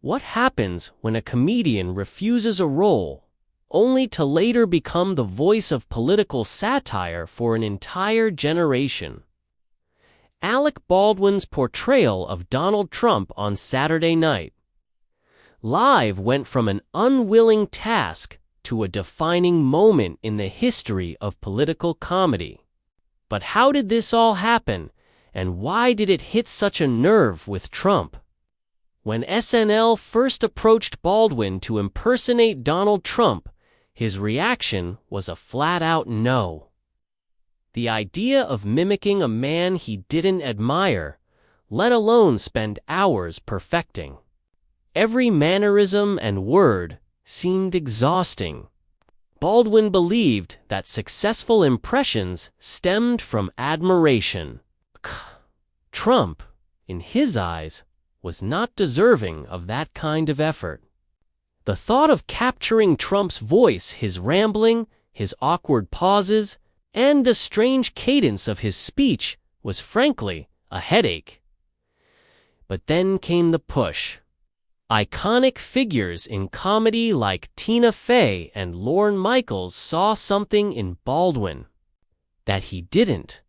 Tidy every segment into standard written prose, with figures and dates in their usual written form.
What happens when a comedian refuses a role, only to later become the voice of political satire for an entire generation? Alec Baldwin's portrayal of Donald Trump on Saturday Night Live went from an unwilling task to a defining moment in the history of political comedy. But how did this all happen, and why did it hit such a nerve with Trump? When SNL first approached Baldwin to impersonate Donald Trump, his reaction was a flat-out no. The idea of mimicking a man he didn't admire, let alone spend hours perfecting every mannerism and word, seemed exhausting. Baldwin believed that successful impressions stemmed from admiration. Trump, in his eyes, was not deserving of that kind of effort. The thought of capturing Trump's voice, his rambling, his awkward pauses, and the strange cadence of his speech was frankly a headache. But then came the push. Iconic figures in comedy like Tina Fey and Lorne Michaels saw something in Baldwin that he didn't.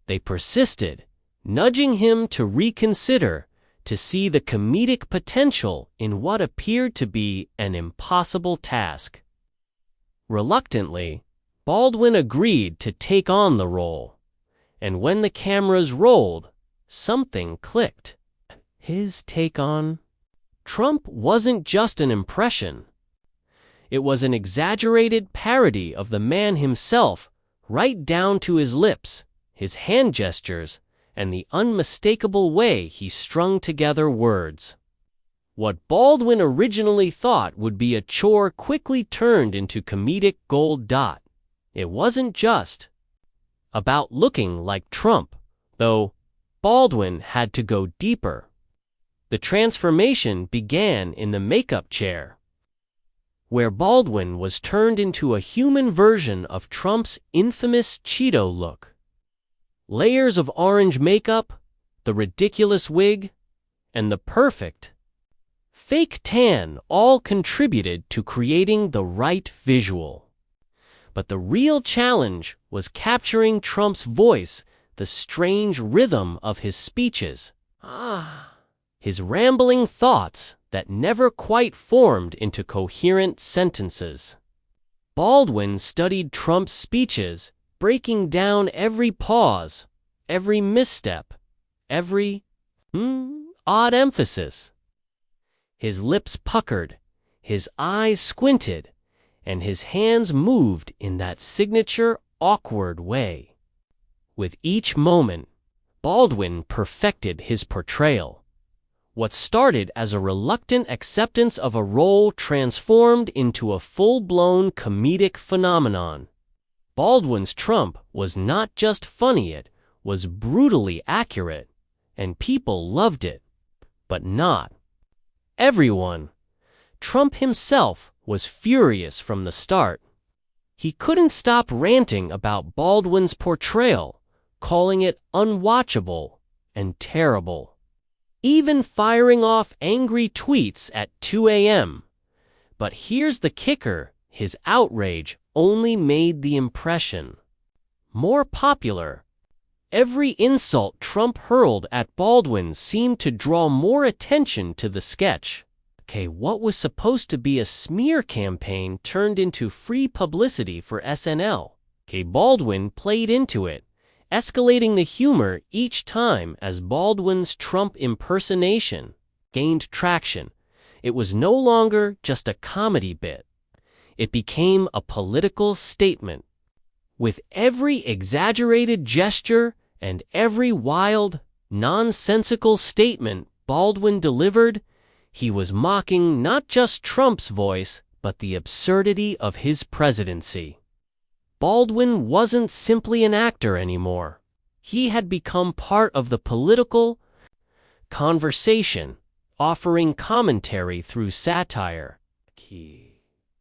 They persisted, nudging him to reconsider, to see the comedic potential in what appeared to be an impossible task. Reluctantly, Baldwin agreed to take on the role, and when the cameras rolled, something clicked. His take on Trump wasn't just an impression. It was an exaggerated parody of the man himself, right down to his lips, his hand gestures, and the unmistakable way he strung together words. What Baldwin originally thought would be a chore quickly turned into comedic gold. It wasn't just about looking like Trump, though Baldwin had to go deeper. The transformation began in the makeup chair, where Baldwin was turned into a human version of Trump's infamous Cheeto look. Layers of orange makeup, the ridiculous wig, and the perfect fake tan all contributed to creating the right visual. But the real challenge was capturing Trump's voice, the strange rhythm of his speeches. His rambling thoughts that never quite formed into coherent sentences. Baldwin studied Trump's speeches, breaking down every pause, every misstep, every odd emphasis. His lips puckered, his eyes squinted, and his hands moved in that signature awkward way. With each moment, Baldwin perfected his portrayal. What started as a reluctant acceptance of a role transformed into a full-blown comedic phenomenon. Baldwin's Trump was not just funny, it was brutally accurate, and people loved it. But not everyone. Trump himself was furious from the start. He couldn't stop ranting about Baldwin's portrayal, calling it unwatchable and terrible, even firing off angry tweets at 2 a.m. But here's the kicker, his outrage only made the impression more popular. Every insult Trump hurled at Baldwin seemed to draw more attention to the sketch. What was supposed to be a smear campaign turned into free publicity for SNL. Baldwin played into it, escalating the humor each time as Baldwin's Trump impersonation gained traction. It was no longer just a comedy bit. It became a political statement. With every exaggerated gesture and every wild, nonsensical statement Baldwin delivered, he was mocking not just Trump's voice, but the absurdity of his presidency. Baldwin wasn't simply an actor anymore. He had become part of the political conversation, offering commentary through satire.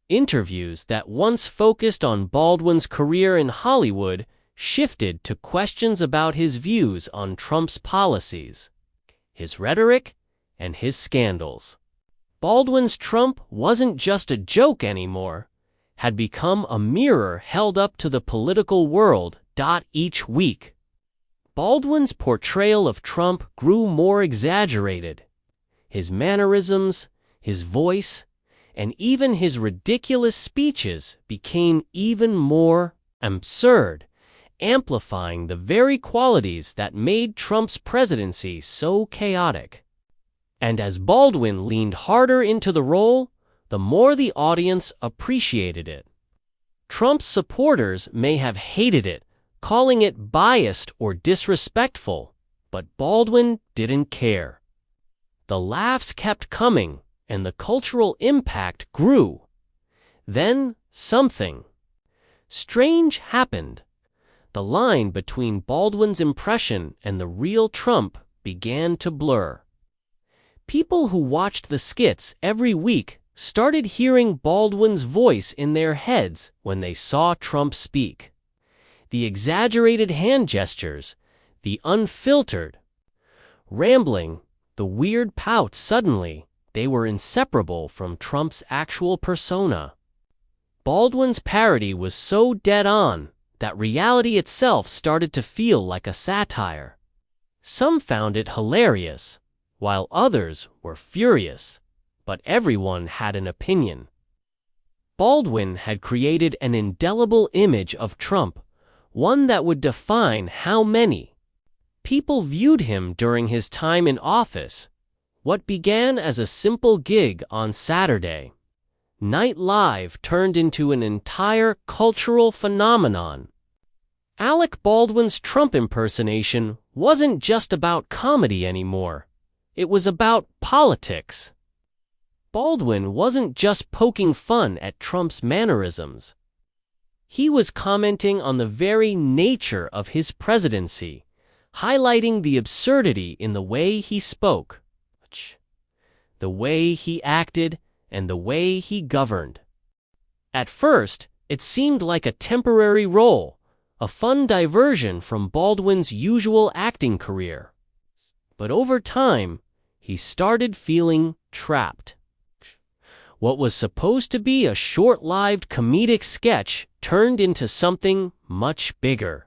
Interviews that once focused on Baldwin's career in Hollywood shifted to questions about his views on Trump's policies, his rhetoric, and his scandals. Baldwin's Trump wasn't just a joke anymore, had become a mirror held up to the political world. Each week, Baldwin's portrayal of Trump grew more exaggerated. His mannerisms, his voice, and even his ridiculous speeches became even more absurd, amplifying the very qualities that made Trump's presidency so chaotic. And as Baldwin leaned harder into the role, the more the audience appreciated it. Trump's supporters may have hated it, calling it biased or disrespectful, but Baldwin didn't care. The laughs kept coming, and the cultural impact grew. Then something strange happened. The line between Baldwin's impression and the real Trump began to blur. People who watched the skits every week started hearing Baldwin's voice in their heads when they saw Trump speak. The exaggerated hand gestures, the unfiltered rambling, the weird pout, suddenly they were inseparable from Trump's actual persona. Baldwin's parody was so dead-on that reality itself started to feel like a satire. Some found it hilarious, while others were furious, but everyone had an opinion. Baldwin had created an indelible image of Trump, one that would define how many people viewed him during his time in office. What began as a simple gig on Saturday Night Live turned into an entire cultural phenomenon. Alec Baldwin's Trump impersonation wasn't just about comedy anymore. It was about politics. Baldwin wasn't just poking fun at Trump's mannerisms. He was commenting on the very nature of his presidency, highlighting the absurdity in the way he spoke, the way he acted, and the way he governed. At first, it seemed like a temporary role, a fun diversion from Baldwin's usual acting career. But over time, he started feeling trapped. What was supposed to be a short-lived comedic sketch turned into something much bigger.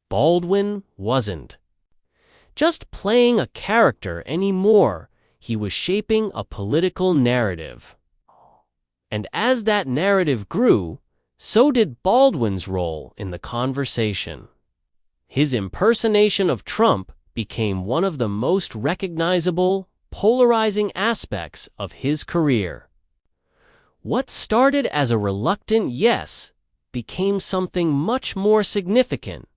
Baldwin wasn't just playing a character anymore. He was shaping a political narrative. And as that narrative grew, so did Baldwin's role in the conversation. His impersonation of Trump became one of the most recognizable, polarizing aspects of his career. What started as a reluctant yes became something much more significant,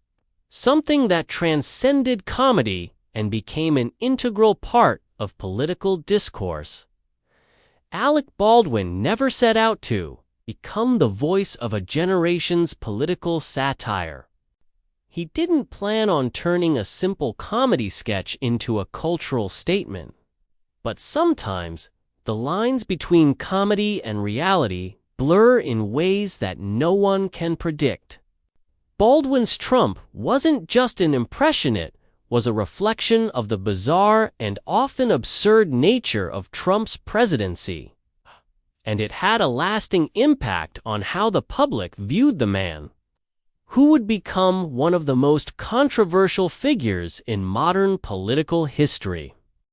something that transcended comedy and became an integral part of political discourse. Alec Baldwin never set out to become the voice of a generation's political satire. He didn't plan on turning a simple comedy sketch into a cultural statement. But sometimes, the lines between comedy and reality blur in ways that no one can predict. Baldwin's Trump wasn't just an impression, it was a reflection of the bizarre and often absurd nature of Trump's presidency. And it had a lasting impact on how the public viewed the man, who would become one of the most controversial figures in modern political history.